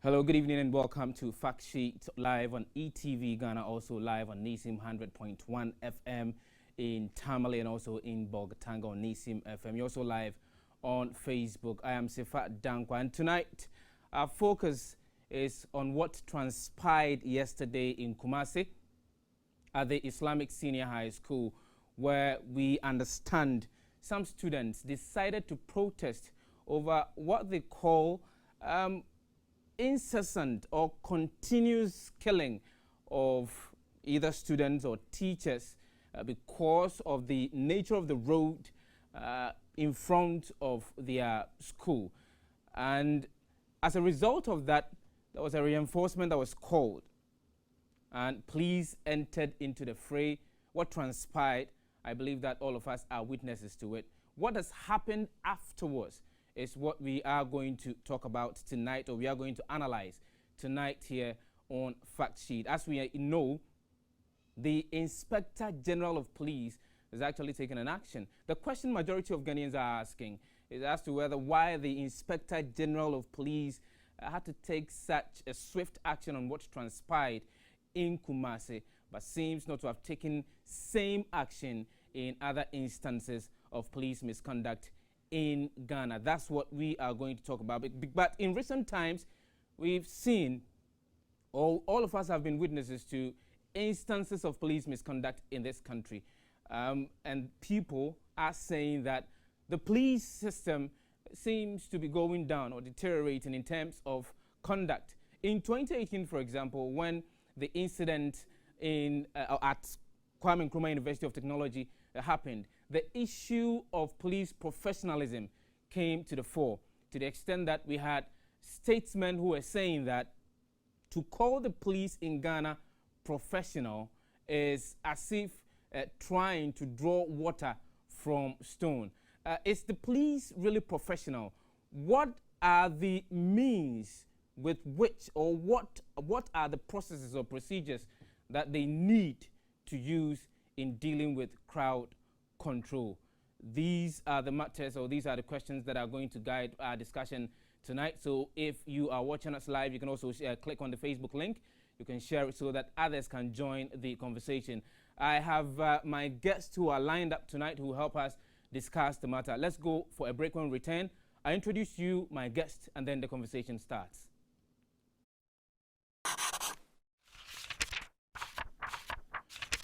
Hello, good evening, and welcome to Fact Sheet live on ETV Ghana, also live on Nisim 100.1 FM in Tamale and also in Bogatanga on Nisim FM. You're also live on Facebook. I am Sifat Dankwa, and tonight our focus is on what transpired yesterday in Kumasi at the Islamic Senior High School, where we understand some students decided to protest over what they call incessant or continuous killing of either students or teachers because of the nature of the road in front of their school. And as a result of that, there was a reinforcement that was called, and police entered into the fray. What transpired, I believe that all of us are witnesses to it. What has happened afterwards is what we are going to talk about tonight, or we are going to analyze tonight here on Fact Sheet. As we know, the Inspector General of Police has actually taken an action. The question majority of Ghanaians are asking is as to why the Inspector General of Police had to take such a swift action on what transpired in Kumasi, but seems not to have taken same action in other instances of police misconduct in Ghana. That's what we are going to talk about. But in recent times, we've seen, all of us have been witnesses to instances of police misconduct in this country. And people are saying that the police system seems to be going down or deteriorating in terms of conduct. In 2018, for example, when the incident at Kwame Nkrumah University of Technology happened, the issue of police professionalism came to the fore, to the extent that we had statesmen who were saying that to call the police in Ghana professional is as if trying to draw water from stone. Is the police really professional? What are the means with which, or what are the processes or procedures that they need to use in dealing with crowd control? These are the matters, or these are the questions that are going to guide our discussion tonight. So if you are watching us live, you can also click on the Facebook link. You can share it so that others can join the conversation. I have my guests who are lined up tonight who will help us discuss the matter. Let's go for a break. When we return, I introduce you, my guest, and then the conversation starts.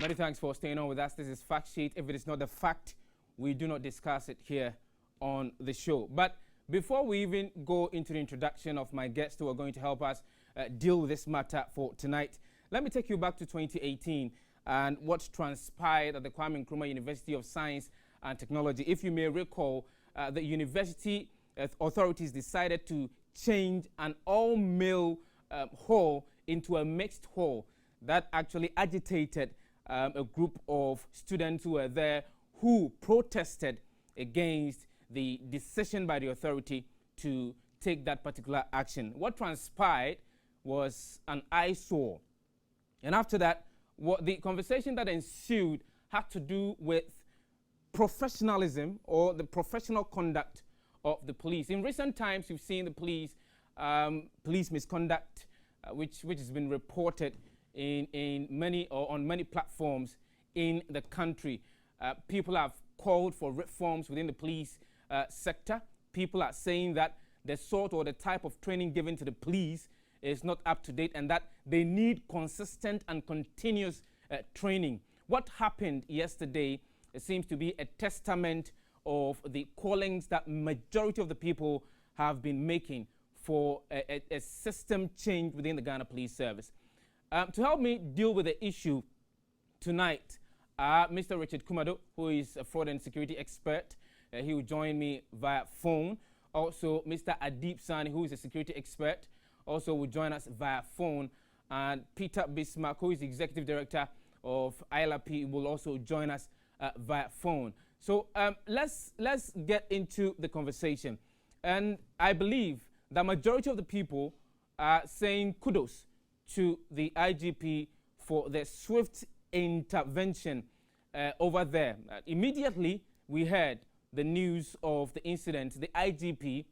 Many thanks for staying on with us. This is Fact Sheet. If it is not the fact, we do not discuss it here on the show. But before we even go into the introduction of my guests who are going to help us deal with this matter for tonight, let me take you back to 2018 and what transpired at the Kwame Nkrumah University of Science and Technology. If you may recall, the university authorities decided to change an all-male hall into a mixed hall. That actually agitated a group of students who were there who protested against the decision by the authority to take that particular action. What transpired was an eyesore. And after that, what the conversation that ensued had to do with professionalism, or the professional conduct of the police. In recent times, we've seen the police misconduct, which has been reported in many, or on many platforms in the country. People have called for reforms within the police sector. People are saying that the sort or the type of training given to the police is not up to date, and that they need consistent and continuous training. What happened yesterday, it seems to be a testament of the callings that majority of the people have been making for a system change within the Ghana Police Service. To help me deal with the issue tonight, Mr. Richard Kumado, who is a fraud and security expert. He will join me via phone. Also, Mr. Adib Sani, who is a security expert, also will join us via phone. And Peter Bismarck, who is the executive director of ILRP, will also join us via phone. So let's get into the conversation. And I believe the majority of the people are saying kudos to the IGP for the swift intervention over there. Immediately, we heard the news of the incident. The IGP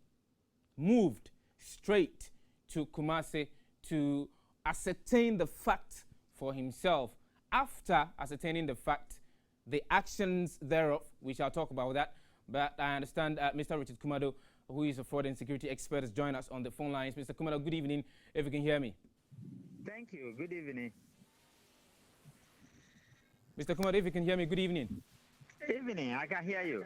moved straight to Kumasi to ascertain the fact for himself. After ascertaining the fact, the actions thereof, we shall talk about that. But I understand Mr. Richard Kumado, who is a fraud and security expert, has joined us on the phone lines. Mr. Kumado, good evening, if you can hear me. Thank you. Good evening. Mr. Kumado, if you can hear me, good evening. Evening, I can hear you.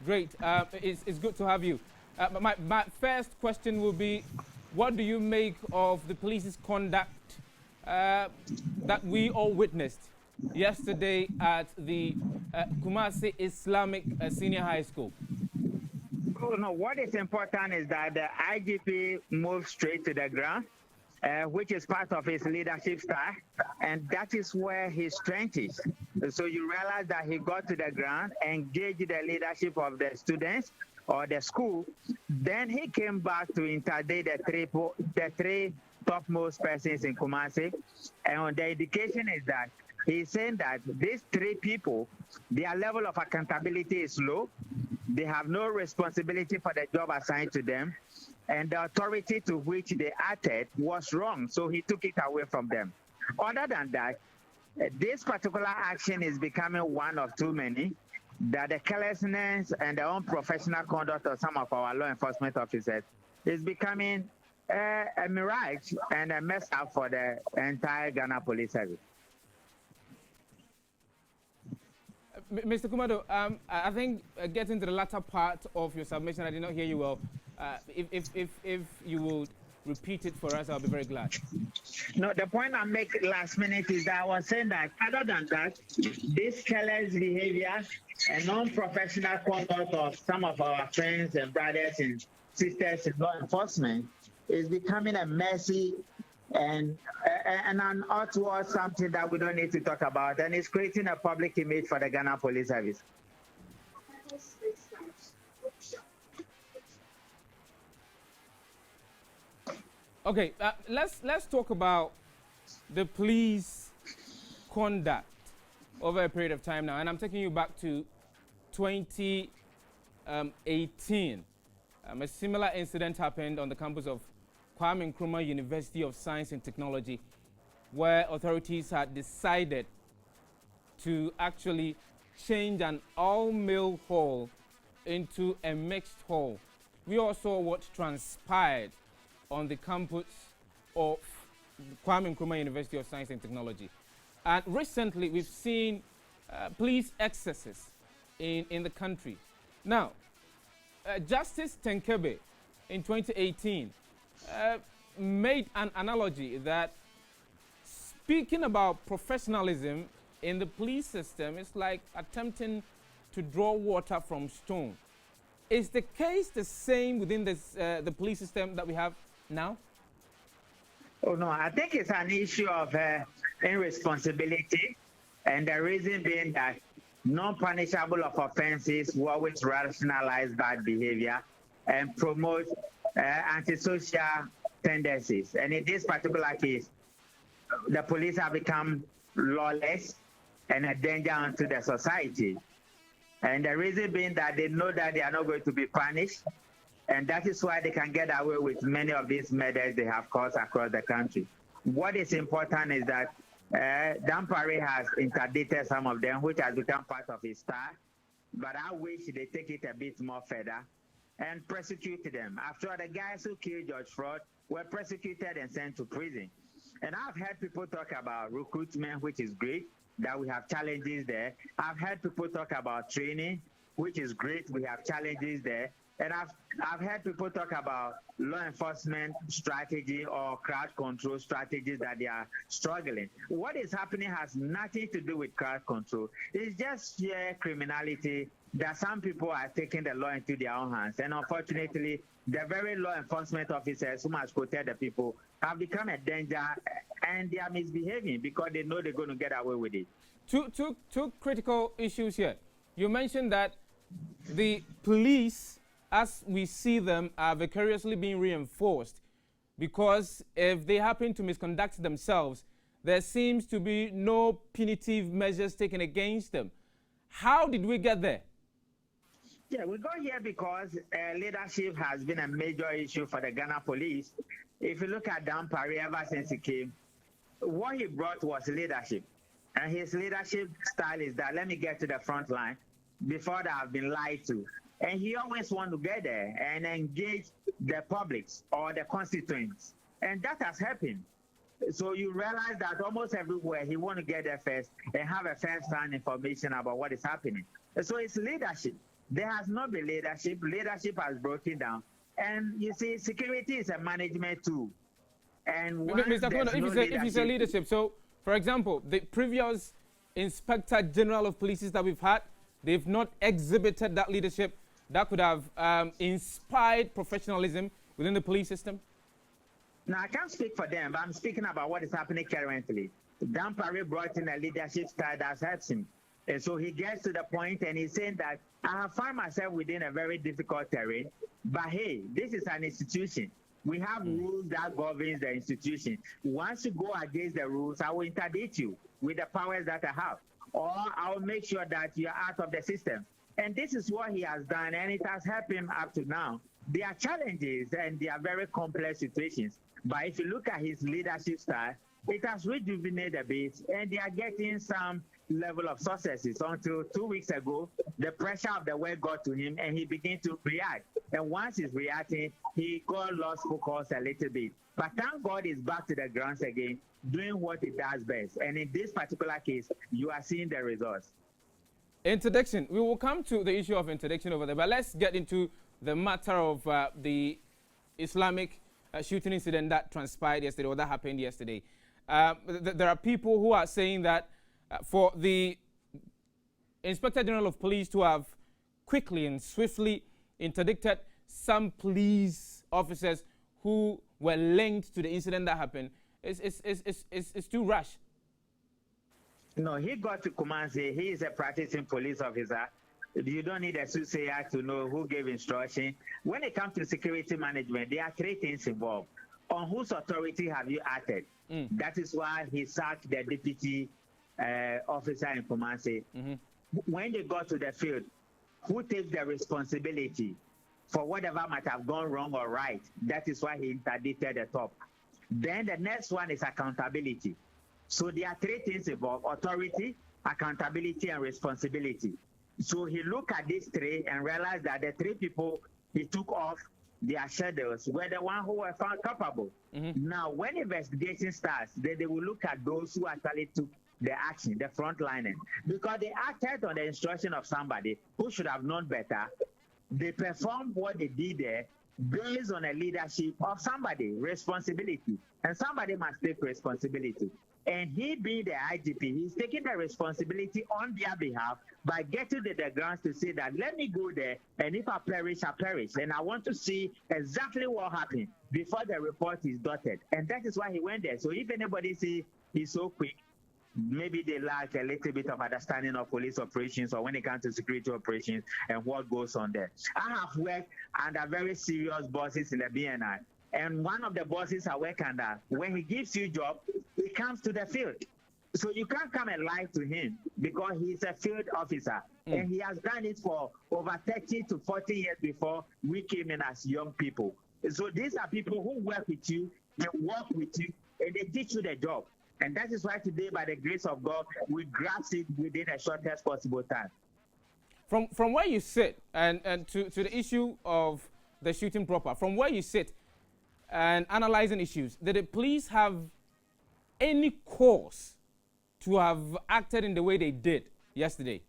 Great. It's good to have you. My first question will be, what do you make of the police's conduct that we all witnessed yesterday at the Kumasi Islamic Senior High School? Oh, no, what is important is that the IGP moved straight to the ground, which is part of his leadership style, and that is where his strength is. So you realize that he got to the ground, engaged the leadership of the students or the school, then he came back to interdict the three topmost persons in Kumasi, and the indication is that he's saying that these three people, their level of accountability is low, they have no responsibility for the job assigned to them, and the authority to which they acted was wrong, so he took it away from them. Other than that, this particular action is becoming one of too many, that the carelessness and the unprofessional conduct of some of our law enforcement officers is becoming a mirage and a mess up for the entire Ghana Police Service. Mr. Kumado, I think getting to the latter part of your submission, I did not hear you well. If you would repeat it for us, I'll be very glad. No, the point I make last minute is that I was saying that other than that, this careless behavior and non-professional conduct of some of our friends and brothers and sisters in law enforcement is becoming a messy and an outward something that we don't need to talk about, and it's creating a public image for the Ghana Police Service. Okay, let's talk about the police conduct over a period of time now, and I'm taking you back to 2018. A similar incident happened on the campus of Kwame Nkrumah University of Science and Technology, where authorities had decided to actually change an all-male hall into a mixed hall. We all saw what transpired on the campus of Kwame Nkrumah University of Science and Technology. And recently, we've seen police excesses in the country. Now, Justice Tenkebe in 2018 made an analogy that speaking about professionalism in the police system is like attempting to draw water from stone. Is the case the same within this, the police system that we have now? Oh, no, I think it's an issue of irresponsibility, and the reason being that non-punishable of offenses will always rationalize bad behavior and promote antisocial tendencies. And in this particular case, the police have become lawless and a danger unto the society. And the reason being that they know that they are not going to be punished, and that is why they can get away with many of these murders they have caused across the country. What is important is that Dampare has interdicted some of them, which has become part of his style, but I wish they take it a bit more further and prosecute them. After all, the guys who killed George Floyd were prosecuted and sent to prison. And I've heard people talk about recruitment, which is great, that we have challenges there. I've heard people talk about training, which is great, we have challenges there. And I've heard people talk about law enforcement strategy or crowd control strategies that they are struggling. What is happening has nothing to do with crowd control. It's just sheer criminality that some people are taking the law into their own hands. And unfortunately, the very law enforcement officers who must protect the people have become a danger, and they are misbehaving because they know they're going to get away with it. Two critical issues here. You mentioned that the police, as we see them, are vicariously being reinforced, because if they happen to misconduct themselves, there seems to be no punitive measures taken against them. How did we get there? Yeah, we got here because leadership has been a major issue for the Ghana police. If you look at Dan Parry, ever since he came, what he brought was leadership. And his leadership style is that let me get to the front line before that I've been lied to. And he always wants to get there and engage the publics or the constituents. And that has happened. So you realize that almost everywhere he wants to get there first and have a first-hand information about what is happening. So it's leadership. There has not been leadership. Leadership has broken down. And you see, security is a management tool. And Mr. Kono, if you say leadership, so for example, the previous Inspector General of Police that we've had, they've not exhibited that leadership that could have inspired professionalism within the police system? Now, I can't speak for them, but I'm speaking about what is happening currently. Dan Parry brought in a leadership style that helps him. And so he gets to the point and he's saying that I have found myself within a very difficult terrain, but hey, this is an institution. We have rules that governs the institution. Once you go against the rules, I will interdict you with the powers that I have, or I will make sure that you are out of the system. And this is what he has done, and it has helped him up to now. There are challenges, and they are very complex situations. But if you look at his leadership style, it has rejuvenated a bit, and they are getting some level of successes. Until 2 weeks ago, the pressure of the work got to him, and he began to react. And once he's reacting, he got lost focus a little bit. But thank God he's back to the grounds again, doing what he does best. And in this particular case, you are seeing the results. Interdiction. We will come to the issue of interdiction over there, but let's get into the matter of the Islamic shooting incident that transpired yesterday, or that happened yesterday. There are people who are saying that for the Inspector General of Police to have quickly and swiftly interdicted some police officers who were linked to the incident that happened is too rash. No, he got to Kumasi. He is a practicing police officer. You don't need a soothsayer to know who gave instruction. When it comes to security management, there are three things involved. On whose authority have you acted? That is why he sacked the deputy officer in Kumasi. When they got to the field, who takes the responsibility for whatever might have gone wrong or right? That is why he interdicted the top. Then the next one is accountability. So there are three things involved: authority, accountability, and responsibility. So he looked at these three and realized that the three people he took off their shadows were the ones who were found culpable. Now, when investigation starts, then they will look at those who actually took the action, the frontliners, because they acted on the instruction of somebody who should have known better. They performed what they did there based on a leadership of somebody, responsibility, and somebody must take responsibility. And he being the IGP, he's taking the responsibility on their behalf by getting to the grounds to say that let me go there, and if I perish, I perish. And I want to see exactly what happened before the report is dotted. And that is why he went there. So if anybody say he's so quick, maybe they lack a little bit of understanding of police operations, or when it comes to security operations and what goes on there. I have worked under very serious bosses in the BNI. And one of the bosses I work under, when he gives you a job, he comes to the field. So you can't come and lie to him because he's a field officer. And he has done it for over 30 to 40 years before we came in as young people. So these are people who work with you, they work with you, and they teach you the job. And that is why today, by the grace of God, we grasp it within a shortest possible time. From where you sit, and to the issue of the shooting proper, from where you sit, and analyzing issues, did the police have any cause to have acted in the way they did yesterday?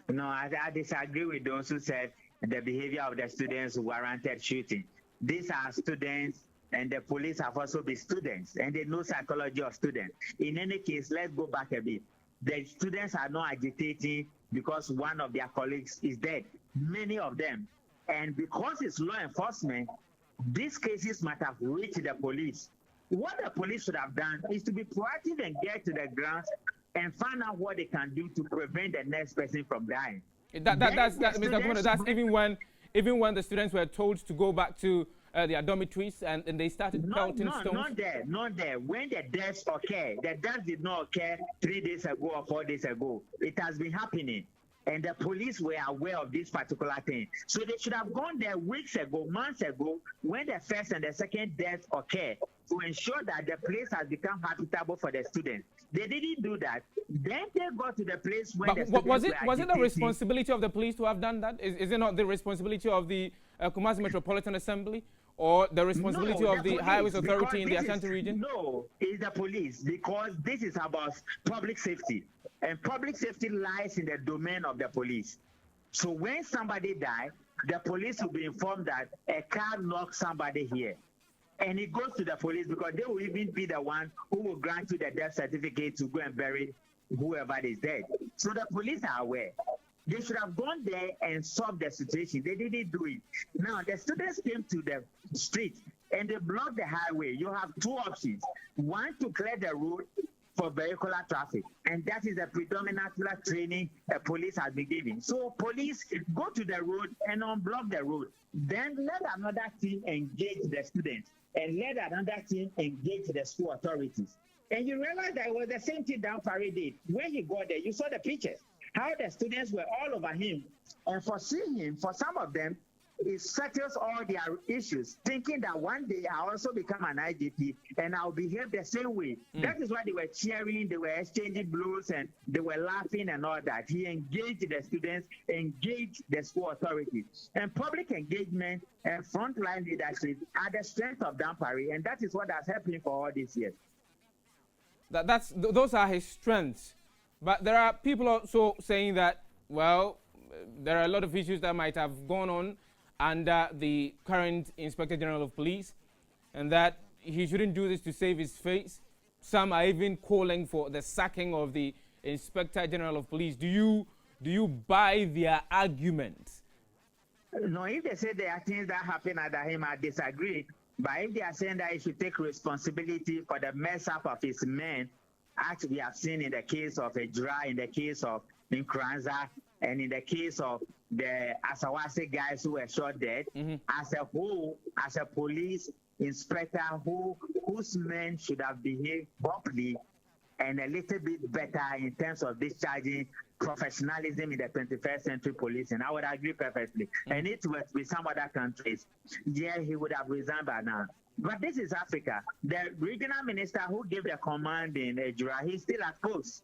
No, I disagree with those who said the behavior of the students warranted shooting. These are students, and the police have also been students, and they know psychology of students. In any case, let's go back a bit. The students are not agitating because one of their colleagues is dead, many of them. And because it's law enforcement, these cases might have reached the police. What the police should have done is to be proactive and get to the ground and find out what they can do to prevent the next person from dying. That's Mr. Governor, that's even when the students were told to go back to their dormitories and they started pelting stones. Not there. When the deaths occur, the deaths did not occur 3 days ago or 4 days ago. It has been happening. and the police were aware of this particular thing. So they should have gone there weeks ago, months ago, when the first and the second death occurred, to ensure that the place has become habitable for the students. They didn't do that. Then they got to the place when the students was it were was it the agitating. responsibility of the police to have done that? Is it not the responsibility of the Kumasi Metropolitan Assembly or the responsibility of the police, Highways because Authority in the this Ashanti region? No, it's the police, because this is about public safety, and public safety lies in the domain of the police. So when somebody dies, the police will be informed that a car knocked somebody here. And it goes to the police, because they will even be the one who will grant you the death certificate to go and bury whoever is dead. So the police are aware. They should have gone there and solved the situation. They didn't do it. Now, the students came to the street and they blocked the highway. You have two options. One, to clear the road for vehicular traffic, and that is the predominant training the police has been giving. So police go to the road and unblock the road. Then let another team engage the students, and let another team engage the school authorities. And you realize that it was the same thing down Parade did. When he got there, you saw the pictures, how the students were all over him. And for seeing him, for some of them, it settles all their issues, thinking that one day I'll also become an IGP and I'll behave the same way. That is why they were cheering, they were exchanging blows, and they were laughing and all that. He engaged the students, engaged the school authorities. And public engagement and frontline leadership are the strength of Dampari, and that is what has helped him for all these years. Those are his strengths. But there are people also saying that, well, there are a lot of issues that might have gone on under the current Inspector General of Police, and that he shouldn't do this to save his face. Some are even calling for the sacking of the Inspector General of Police. Do you buy their argument? No, if they say there are things that happen under him, I disagree. But if they are saying that he should take responsibility for the mess up of his men, as we have seen in the case of Ejura, in the case of Nkranza, and in the case of the Asawase guys who were shot dead, as a whole, as a police inspector whose men should have behaved properly and a little bit better in terms of discharging professionalism in the 21st century policing, I would agree perfectly. And it was with some other countries, yeah, he would have resigned by now. But this is Africa. The regional minister who gave the command in Ejura, he's still at post.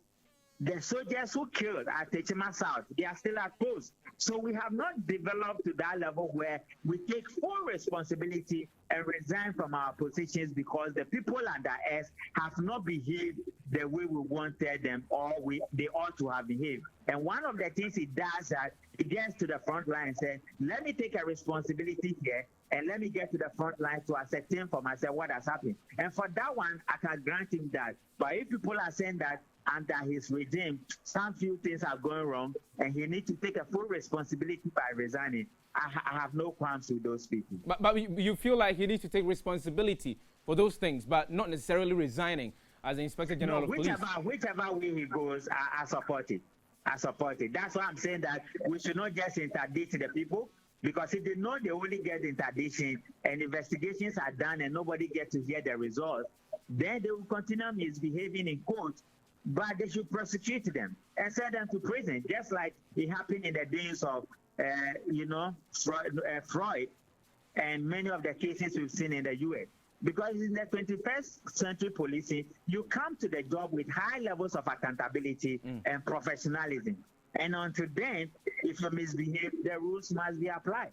The soldiers who killed at Techima South, they are still at post. So we have not developed to that level where we take full responsibility and resign from our positions because the people under us have not behaved the way we wanted them, or they ought to have behaved. And one of the things he does that he gets to the front line and says, let me take a responsibility here and let me get to the front line to ascertain for myself what has happened. And for that one, I can grant him that. But if people are saying that under his regime, some few things are going wrong, and he needs to take a full responsibility by resigning, I have no qualms with those people. But you feel like he needs to take responsibility for those things, but not necessarily resigning as the Inspector General of Police? Whichever way he goes, I support it. I support it. That's why I'm saying that we should not just interdict the people, because if they know they only get interdiction and investigations are done and nobody gets to hear the results, then they will continue misbehaving in court. But they should prosecute them and send them to prison, just like it happened in the days of, Freud and many of the cases we've seen in the U.S. Because in the 21st century policing, you come to the job with high levels of accountability and professionalism. And until then, if you misbehave, the rules must be applied.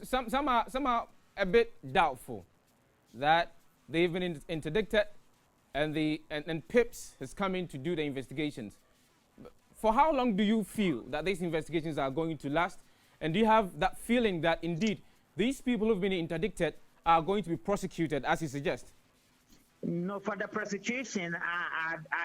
Some are a bit doubtful that they've been interdicted and PIPS has come in to do the investigations. For how long do you feel that these investigations are going to last? And do you have that feeling that indeed these people who've been interdicted are going to be prosecuted, as you suggest? No, for the prosecution,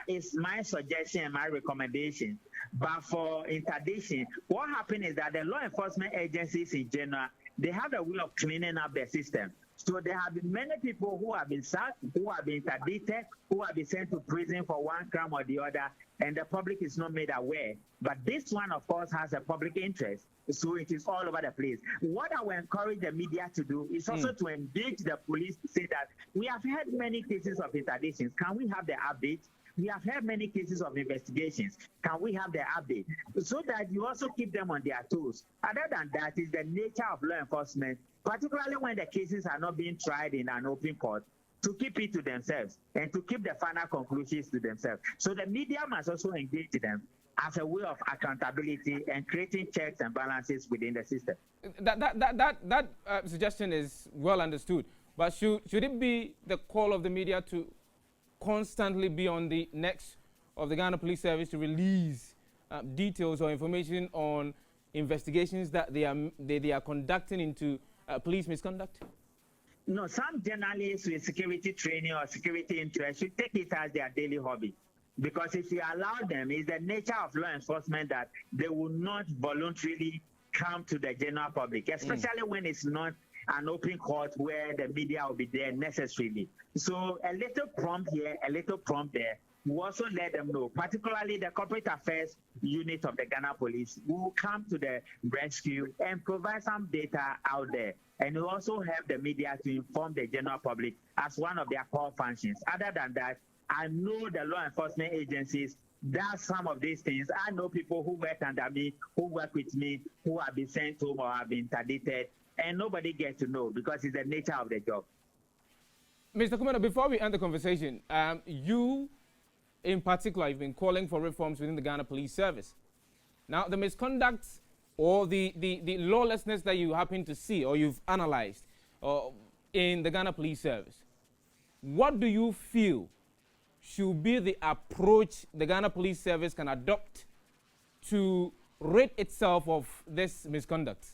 it's my suggestion and my recommendation. But for interdiction, what happened is that the law enforcement agencies in general, they have a way of cleaning up the system. So there have been many people who have been sacked, who have been interdicted, who have been sent to prison for one crime or the other, and the public is not made aware. But this one, of course, has a public interest. So it is all over the place. What I will encourage the media to do is also to engage the police to say that we have had many cases of interdictions. Can we have the updates? We have had many cases of investigations. Can we have the update? So that you also keep them on their toes. Other than that is the nature of law enforcement, particularly when the cases are not being tried in an open court, to keep it to themselves and to keep the final conclusions to themselves. So the media must also engage them as a way of accountability and creating checks and balances within the system. That suggestion is well understood. But should it be the call of the media to constantly be on the necks of the Ghana Police Service to release details or information on investigations that they are conducting into police misconduct? No, some journalists with security training or security interest should take it as their daily hobby. Because if you allow them, it's the nature of law enforcement that they will not voluntarily come to the general public, especially when it's not an open court where the media will be there necessarily. So a little prompt here, a little prompt there. We also let them know, particularly the corporate affairs unit of the Ghana Police will come to the rescue and provide some data out there. And we also help the media to inform the general public as one of their core functions. Other than that, I know the law enforcement agencies does some of these things. I know people who work under me, who work with me, who have been sent home or have been interdicted, and nobody gets to know because it's the nature of the job. Mr. Kumado, before we end the conversation, you in particular, you've been calling for reforms within the Ghana Police Service. Now, the misconduct or the lawlessness that you happen to see or you've analyzed in the Ghana Police Service, what do you feel should be the approach the Ghana Police Service can adopt to rid itself of this misconduct?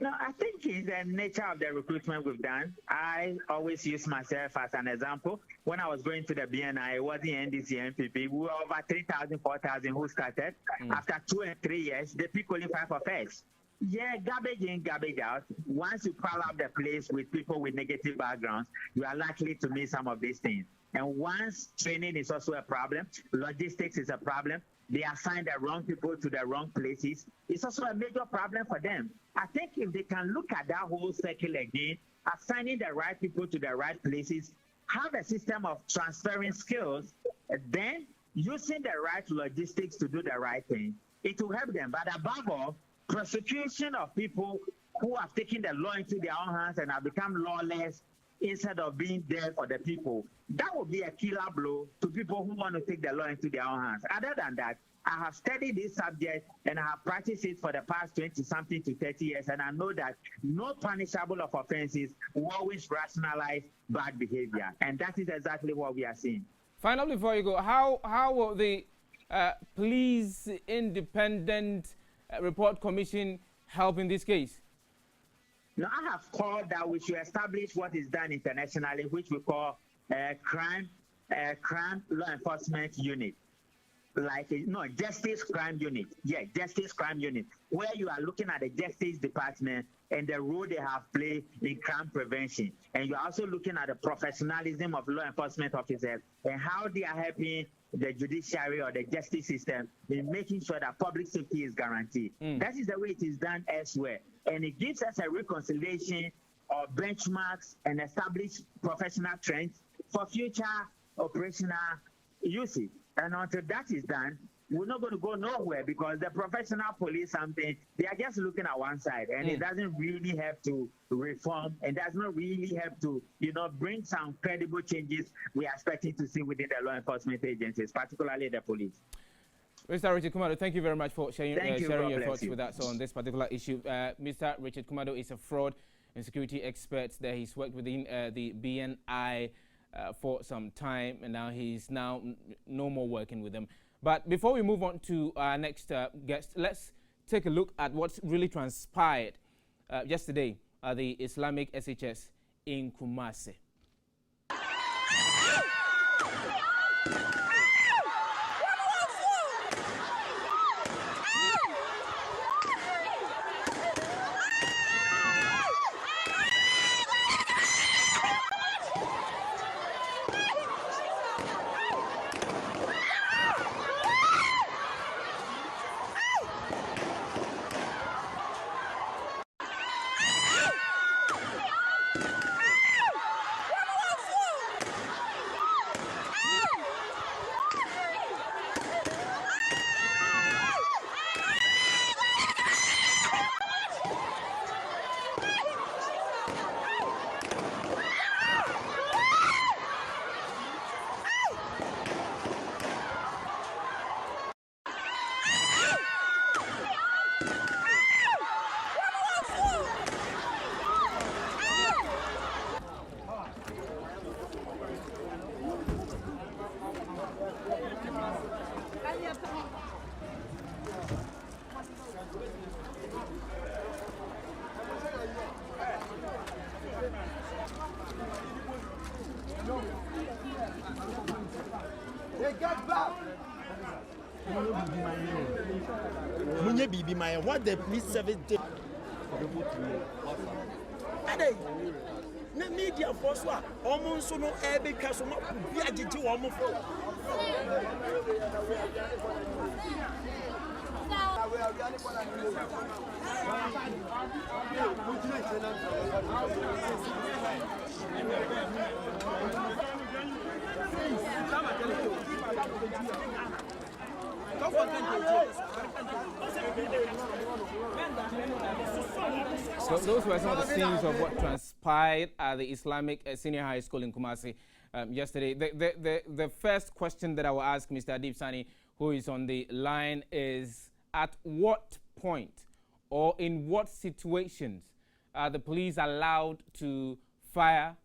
No, I think it's the nature of the recruitment we've done. I always use myself as an example. When I was going to the BNI, it wasn't NDC, NPP. We were over 3,000, 4,000 who started. After 2 and 3 years, they pick only 5 of us. Yeah, garbage in, garbage out. Once you pile up the place with people with negative backgrounds, you are likely to miss some of these things. And once training is also a problem, logistics is a problem, they assign the wrong people to the wrong places, it's also a major problem for them. I think if they can look at that whole circle again, assigning the right people to the right places, have a system of transferring skills, then using the right logistics to do the right thing, it will help them. But above all, prosecution of people who have taken the law into their own hands and have become lawless instead of being there for the people, that would be a killer blow to people who want to take the law into their own hands. Other than that, I have studied this subject and I have practiced it for the past 20-something to 30 years, and I know that no punishable of offenses will always rationalize bad behavior, and that is exactly what we are seeing. Finally, before you go, how will the Police Independent Report Commission help in this case? Now, I have called that we should establish what is done internationally, which we call crime law enforcement unit. Justice crime unit. Yeah, justice crime unit, where you are looking at the Justice Department and the role they have played in crime prevention. And you're also looking at the professionalism of law enforcement officers and how they are helping the judiciary or the justice system in making sure that public safety is guaranteed. That is the way it is done elsewhere. And it gives us a reconciliation of benchmarks and established professional trends for future operational usage. And until that is done, we're not going to go nowhere, because the professional police, they are just looking at one side, and it doesn't really have to reform and does not really have to, bring some credible changes we are expecting to see within the law enforcement agencies, particularly the police. Mr. Richard Kumado, thank you very much for sharing your thoughts with us on this particular issue. Mr. Richard Kumado is a fraud and security expert there. He's worked within the BNI for some time, and now he's no more working with them. But before we move on to our next guest, let's take a look at what's really transpired yesterday at the Islamic SHS in Kumasi. baby my what the police service did. Na media for so a omo nso no e be twa so ma bi agege wo mo fo. So those were some of the scenes of what transpired at the Islamic Senior High School in Kumasi yesterday. The first question that I will ask Mr. Adib Sani, who is on the line, is at what point or in what situations are the police allowed to fire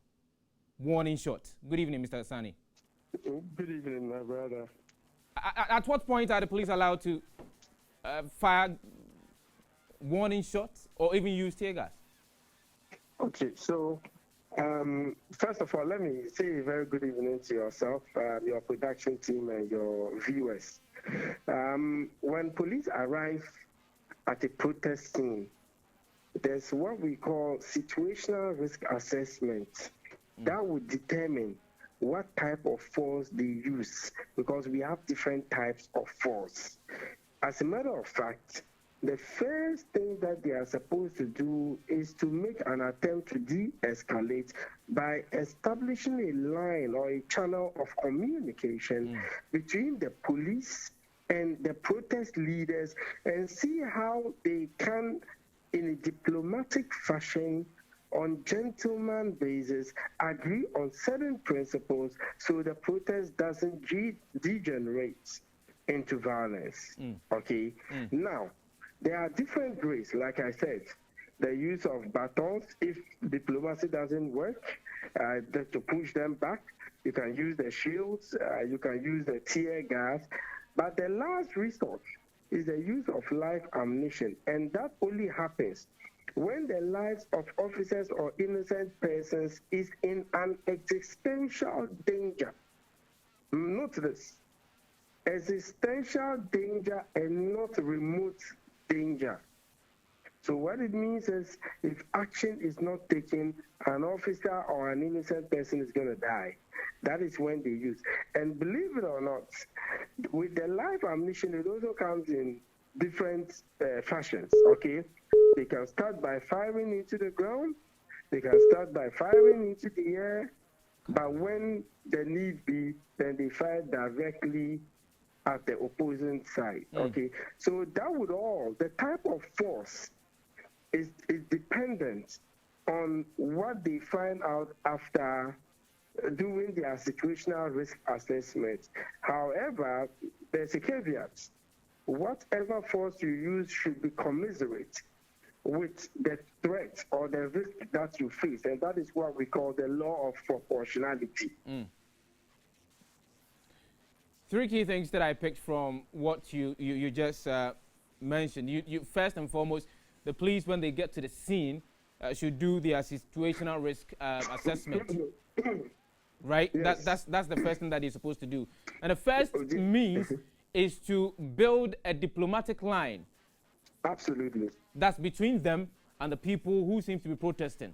warning shots? Good evening, Mr. Sani. Good evening, my brother. At what point are the police allowed to fire warning shots or even use tear gas? Okay, so first of all, let me say a very good evening to yourself, your production team, and your viewers. When police arrive at a protest scene, there's what we call situational risk assessment that would determine what type of force they use, because we have different types of force. As a matter of fact, the first thing that they are supposed to do is to make an attempt to de-escalate by establishing a line or a channel of communication between the police and the protest leaders, and see how they can, in a diplomatic fashion, on gentleman basis, agree on certain principles so the protest doesn't degenerate into violence. Okay? Now, there are different ways, like I said, the use of batons if diplomacy doesn't work, to push them back. You can use the shields, you can use the tear gas, but the last resort is the use of live ammunition, and that only happens when the lives of officers or innocent persons is in an existential danger. Note this, existential danger and not remote danger. So what it means is, if action is not taken, an officer or an innocent person is going to die. That is when they use. And believe it or not, with the live ammunition, it also comes in different fashions, okay? They can start by firing into the ground, they can start by firing into the air, but when the need be, then they fire directly at the opposing side, okay? So that would all, the type of force is dependent on what they find out after doing their situational risk assessment. However, there's a caveat. Whatever force you use should be commensurate with the threat or the risk that you face, and that is what we call the law of proportionality. Three key things that I picked from what you just mentioned. You first and foremost, the police, when they get to the scene, should do their situational risk assessment. Right? Yes. That's the first thing that you're supposed to do. And the first means is to build a diplomatic line. Absolutely. That's between them and the people who seem to be protesting.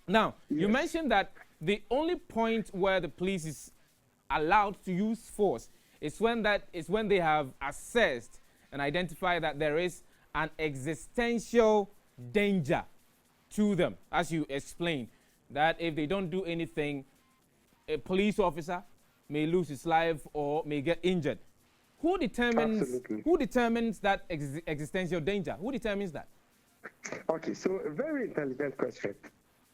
Now, you mentioned that the only point where the police is allowed to use force is when they have assessed and identified that there is an existential danger to them, as you explained, that if they don't do anything, a police officer may lose his life or may get injured. Who determines that existential danger? Who determines that? Okay, so a very intelligent question.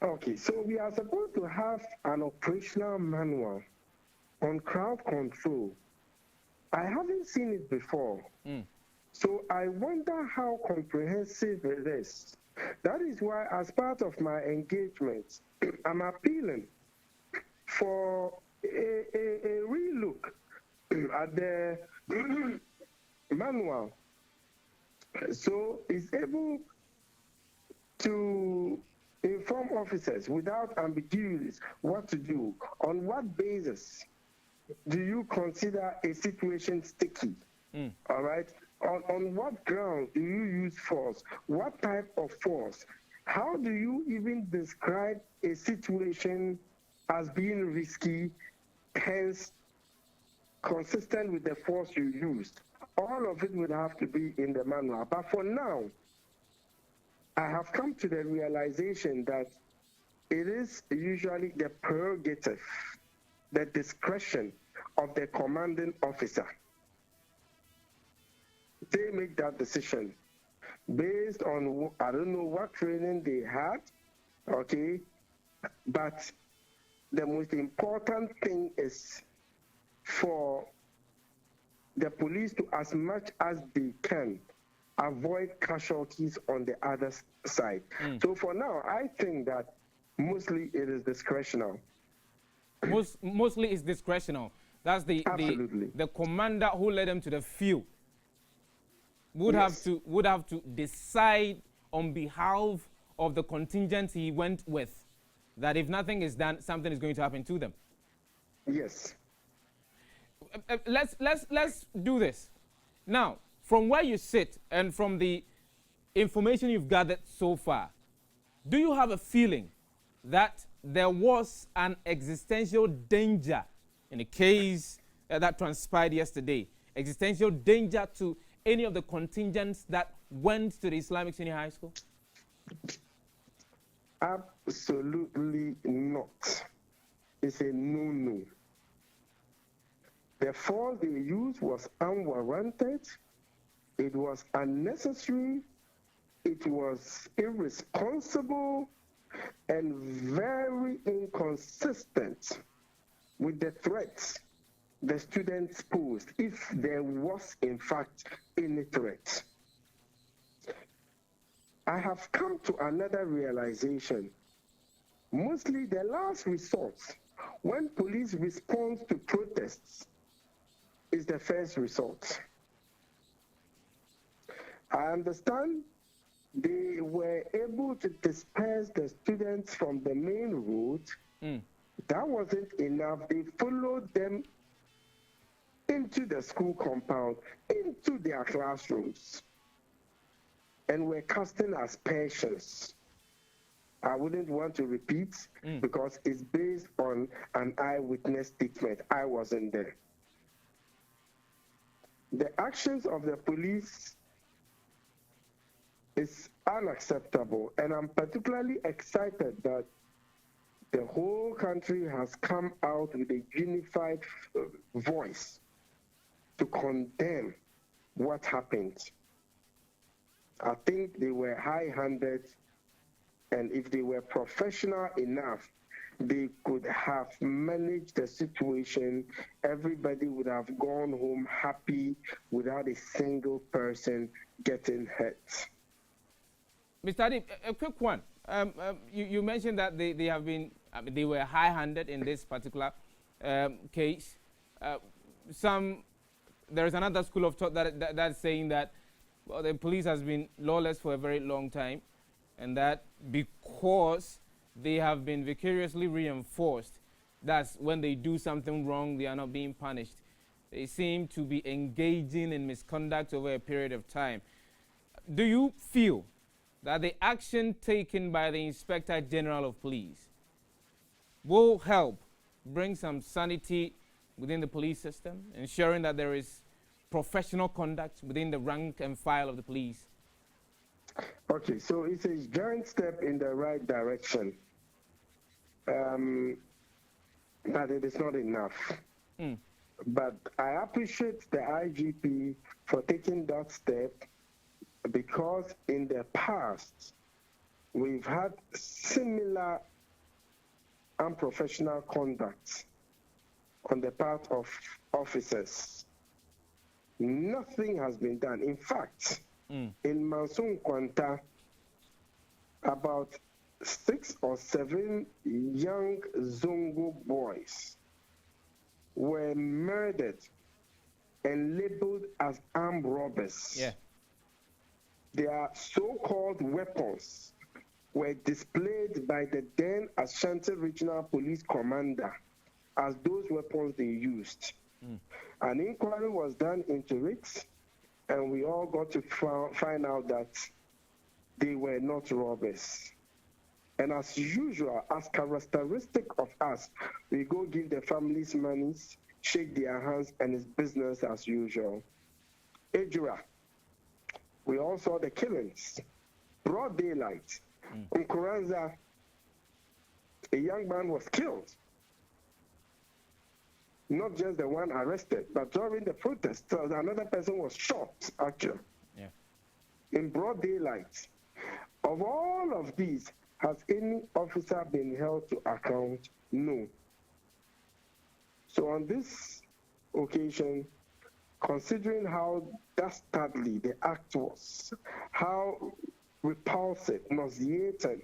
Okay, so we are supposed to have an operational manual on crowd control. I haven't seen it before. So I wonder how comprehensive it is. That is why, as part of my engagement, I'm appealing for a relook at the manual, so it's able to inform officers without ambiguities what to do. On what basis do you consider a situation sticky? All right? On what ground do you use force? What type of force? How do you even describe a situation as being risky, hence consistent with the force you used? All of it would have to be in the manual. But for now, I have come to the realization that it is usually the prerogative, the discretion of the commanding officer. They make that decision based on, I don't know what training they had, okay? But the most important thing is for the police to, as much as they can, avoid casualties on the other side. So for now, I think that mostly it is discretional. Mostly it's discretional. That's the commander who led them to the field would Yes. have to decide on behalf of the contingent he went with that if nothing is done, something is going to happen to them. Yes. Let's do this now. From where you sit and from the information you've gathered so far, do you have a feeling that there was an existential danger in the case that transpired yesterday? Existential danger to any of the contingents that went to the Islamic Senior High School? Absolutely not. It's a no-no. The force they used was unwarranted. It was unnecessary. It was irresponsible and very inconsistent with the threats the students posed, if there was in fact any threat. I have come to another realization. Mostly the last resort, when police respond to protests, is the first resort. I understand they were able to disperse the students from the main road. That wasn't enough. They followed them into the school compound, into their classrooms, and were casting aspersions. I wouldn't want to repeat because it's based on an eyewitness statement. I wasn't there. The actions of the police is unacceptable, and I'm particularly excited that the whole country has come out with a unified voice to condemn what happened. I think they were high-handed, and if they were professional enough, they could have managed the situation. Everybody would have gone home happy without a single person getting hurt. Mr. Adib, a quick one. You mentioned that they have been, they were high-handed in this particular case. There is another school of thought that's saying that, well, the police has been lawless for a very long time, and that because they have been vicariously reinforced, that's when they do something wrong, they are not being punished. They seem to be engaging in misconduct over a period of time. Do you feel that the action taken by the Inspector General of Police will help bring some sanity within the police system, ensuring that there is professional conduct within the rank and file of the police? Okay, so it's a giant step in the right direction, but it is not enough. But I appreciate the IGP for taking that step, because in the past, we've had similar unprofessional conduct on the part of officers. Nothing has been done. In fact, in Mansun Kwanta, about 6 or 7 young Zongo boys were murdered and labeled as armed robbers. Yeah. Their so-called weapons were displayed by the then Ashanti Regional Police Commander as those weapons they used. An inquiry was done into it, and we all got to find out that they were not robbers. And as usual, as characteristic of us, we go give the families monies, shake their hands, and it's business as usual. Ejura, we all saw the killings, broad daylight. In Kuranza, a young man was killed. Not just the one arrested, but during the protest, another person was shot, actually. Yeah. In broad daylight. Of all of these, has any officer been held to account? No. So on this occasion, considering how dastardly the act was, how repulsive, nauseating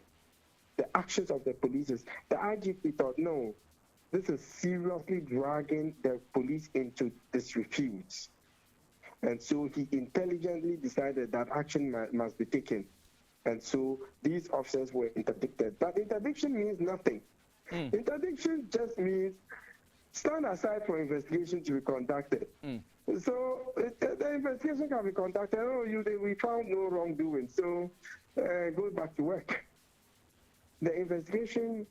the actions of the police is, the IGP thought, no, this is seriously dragging the police into disrepute. And so he intelligently decided that action must be taken. And so these officers were interdicted. But interdiction means nothing. Interdiction just means stand aside for investigation to be conducted. So the investigation can be conducted. Oh, we found no wrongdoing, so go back to work. The investigation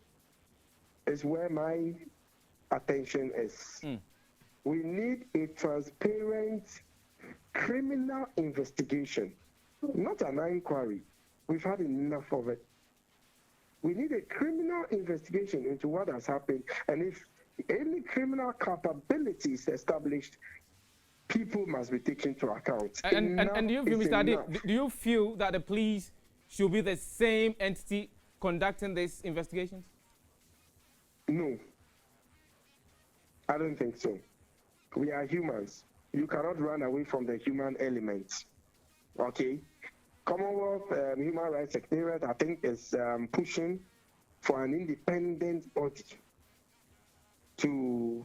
is where my attention is. We need a transparent criminal investigation, not an inquiry. We've had enough of it. We need a criminal investigation into what has happened, and if any criminal culpability is established, people must be taken into account. And do you feel, Mr. Adi, do you feel that the police should be the same entity conducting these investigations? No, I don't think so. We are humans. You cannot run away from the human element. Okay? Commonwealth Human Rights Secretariat, I think, is pushing for an independent body to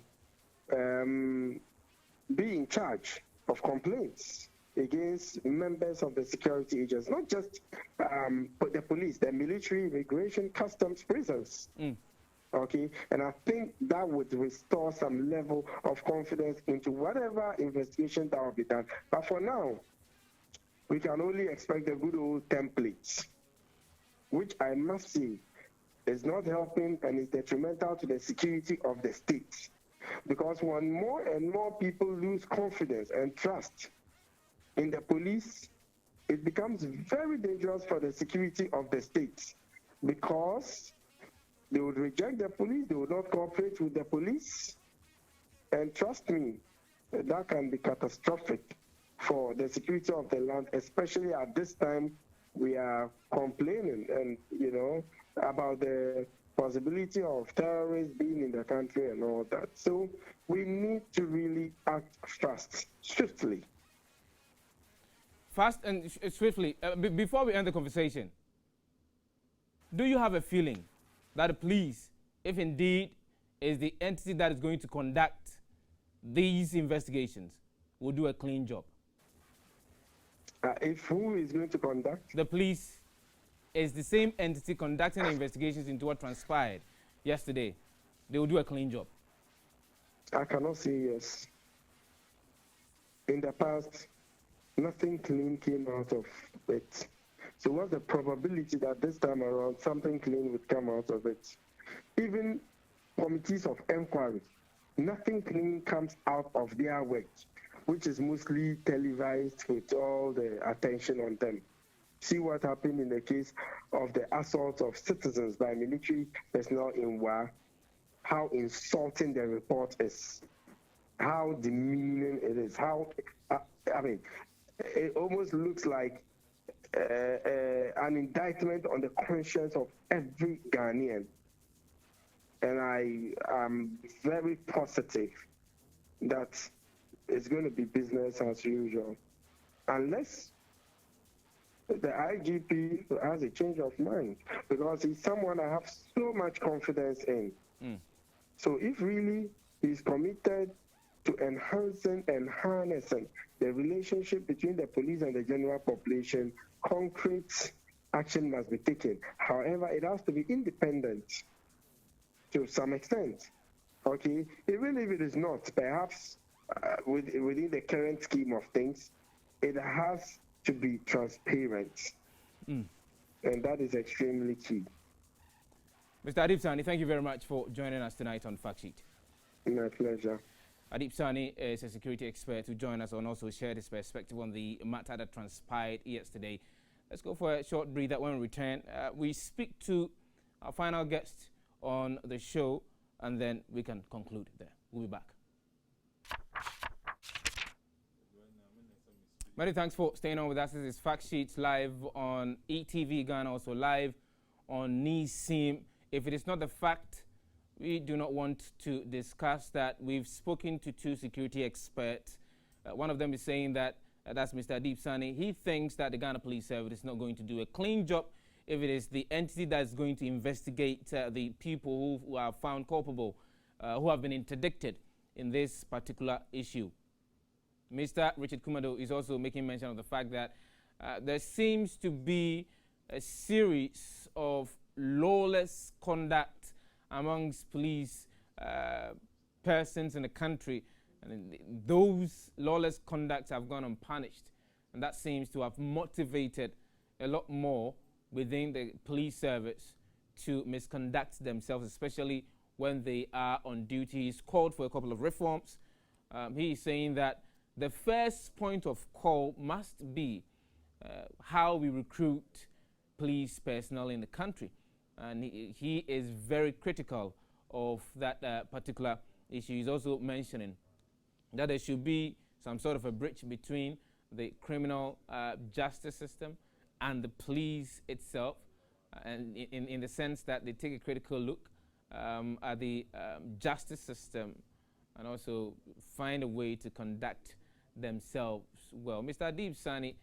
be in charge of complaints against members of the security agents, not just the police, the military, immigration, customs, prisons. Okay, and I think that would restore some level of confidence into whatever investigation that will be done. But for now, we can only expect the good old templates, which I must say is not helping and is detrimental to the security of the state. Because when more and more people lose confidence and trust in the police, it becomes very dangerous for the security of the state, because they would reject the police, they would not cooperate with the police. And trust me, that can be catastrophic for the security of the land, especially at this time we are complaining and, about the possibility of terrorists being in the country and all that. So we need to really act fast, swiftly. Fast and swiftly. Before we end the conversation, do you have a feeling that the police, if indeed is the entity that is going to conduct these investigations, will do a clean job? If who is going to conduct? The police is the same entity conducting the investigations into what transpired yesterday. They will do a clean job. I cannot say yes. In the past, nothing clean came out of it. So what's the probability that this time around something clean would come out of it? Even committees of inquiry, nothing clean comes out of their work, which is mostly televised with all the attention on them. See what happened in the case of the assault of citizens by military personnel in Wa, how insulting the report is, how demeaning it is, it almost looks like an indictment on the conscience of every Ghanaian. And I am very positive that it's going to be business as usual, unless the IGP has a change of mind, because he's someone I have so much confidence in. So if really he's committed to enhancing and harnessing the relationship between the police and the general population, concrete action must be taken. However, it has to be independent to some extent. Okay, even if it is not, perhaps within the current scheme of things, it has to be transparent. And that is extremely key. Mr. Adib Sani, thank you very much for joining us tonight on Fact Sheet. My pleasure. Adib Sani is a security expert who joined us and also shared his perspective on the matter that transpired yesterday. Let's go for a short breather. When we return, we speak to our final guest on the show, and then we can conclude there. We'll be back. Many thanks for staying on with us. This is Fact Sheets live on ETV Ghana, also live on NISIM. If it is not the fact, we do not want to discuss that. We've spoken to two security experts. One of them is saying that, that's Mr. Adib Sani, he thinks that the Ghana Police Service is not going to do a clean job if it is the entity that's going to investigate the people who are found culpable, who have been interdicted in this particular issue. Mr. Richard Kumado is also making mention of the fact that there seems to be a series of lawless conduct amongst police persons in the country, and those lawless conducts have gone unpunished, and that seems to have motivated a lot more within the police service to misconduct themselves, especially when they are on duty. He's called for a couple of reforms. He is saying that the first point of call must be how we recruit police personnel in the country. And he is very critical of that particular issue. He's also mentioning that there should be some sort of a bridge between the criminal justice system and the police itself, and in the sense that they take a critical look at the justice system and also find a way to conduct themselves well. Mr. Adib Sani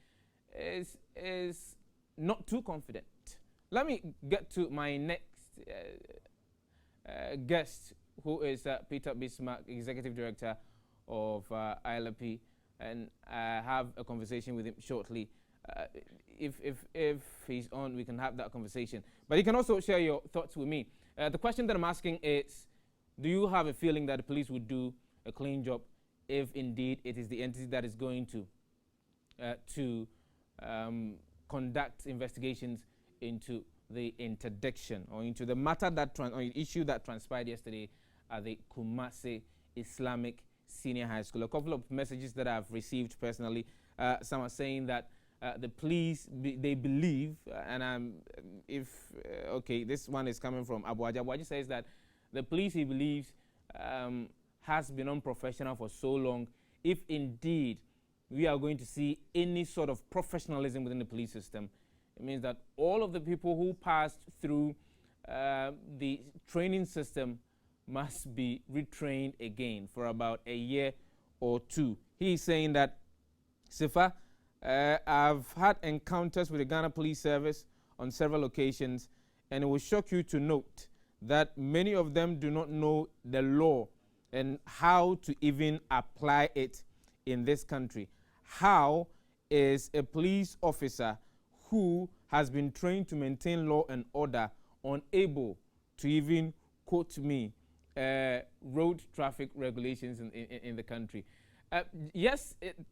is not too confident. Let me get to my next guest, who is Peter Bismarck, Executive Director of ILP, and I have a conversation with him shortly. If he's on, we can have that conversation. But you can also share your thoughts with me. The question that I'm asking is, do you have a feeling that the police would do a clean job if indeed it is the entity that is going to conduct investigations into the interdiction or into the matter that or issue that transpired yesterday at the Kumasi Islamic Senior High School? A couple of messages that I've received personally. Some are saying that the police, they believe, and okay, this one is coming from Abuaji. Abuaji says that the police, he believes, has been unprofessional for so long. If indeed we are going to see any sort of professionalism within the police system, it means that all of the people who passed through the training system must be retrained again for about a year or two. He's saying that, Sifa, I've had encounters with the Ghana Police Service on several occasions, and it will shock you to note that many of them do not know the law and how to even apply it in this country. How is a police officer who has been trained to maintain law and order unable to even quote me road traffic regulations in the country?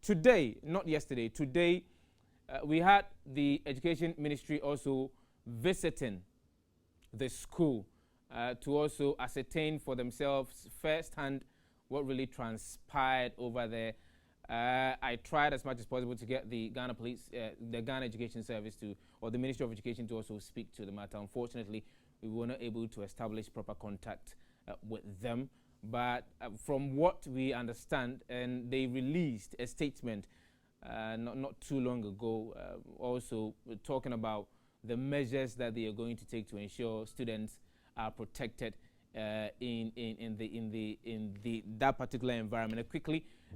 Today, not yesterday, today we had the Education Ministry also visiting the school to also ascertain for themselves firsthand what really transpired over there. I tried as much as possible to get the Ghana Police, the Ghana Education Service or the Ministry of Education to also speak to the matter. Unfortunately, we were not able to establish proper contact with them. But from what we understand, and they released a statement not too long ago, also talking about the measures that they are going to take to ensure students are protected in that particular environment.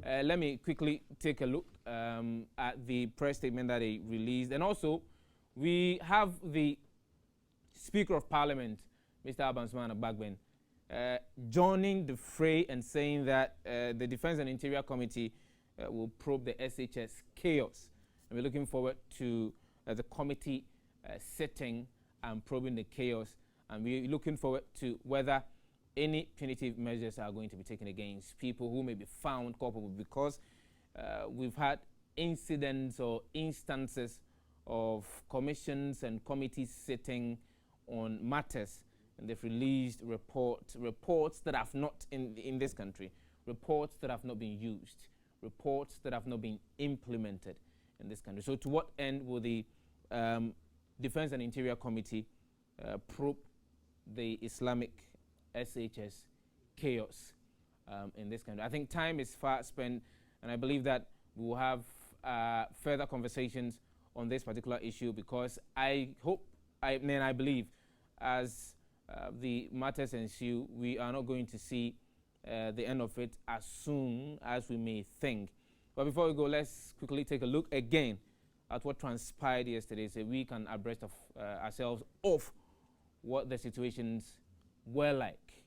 Let me quickly take a look at the press statement that they released, and also we have the Speaker of Parliament, Mr. Abansman Abagbin, joining the fray and saying that the Defense and Interior Committee will probe the SHS chaos. And we're looking forward to the committee sitting and probing the chaos. And we're looking forward to whether any punitive measures are going to be taken against people who may be found culpable, because we've had incidents or instances of commissions and committees sitting on matters, and they've released reports that have not, in this country, reports that have not been used, reports that have not been implemented in this country. So to what end will the Defense and Interior Committee probe the Islamic SHS chaos in this country? I think time is far spent, and I believe that we will have further conversations on this particular issue, because I believe as the matters ensue, we are not going to see the end of it as soon as we may think. But before we go, let's quickly take a look again at what transpired yesterday, so we can abreast of ourselves of what the situations were like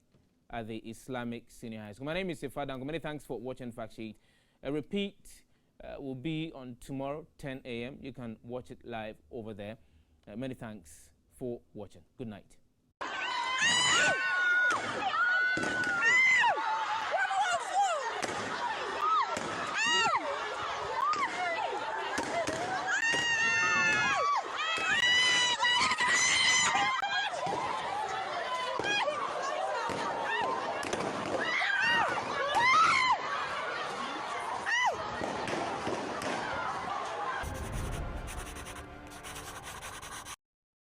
at the Islamic Senior High School. My name is Ifadango. Many thanks for watching Fact Sheet. A repeat will be on tomorrow, 10 a.m. You can watch it live over there. Many thanks for watching. Good night.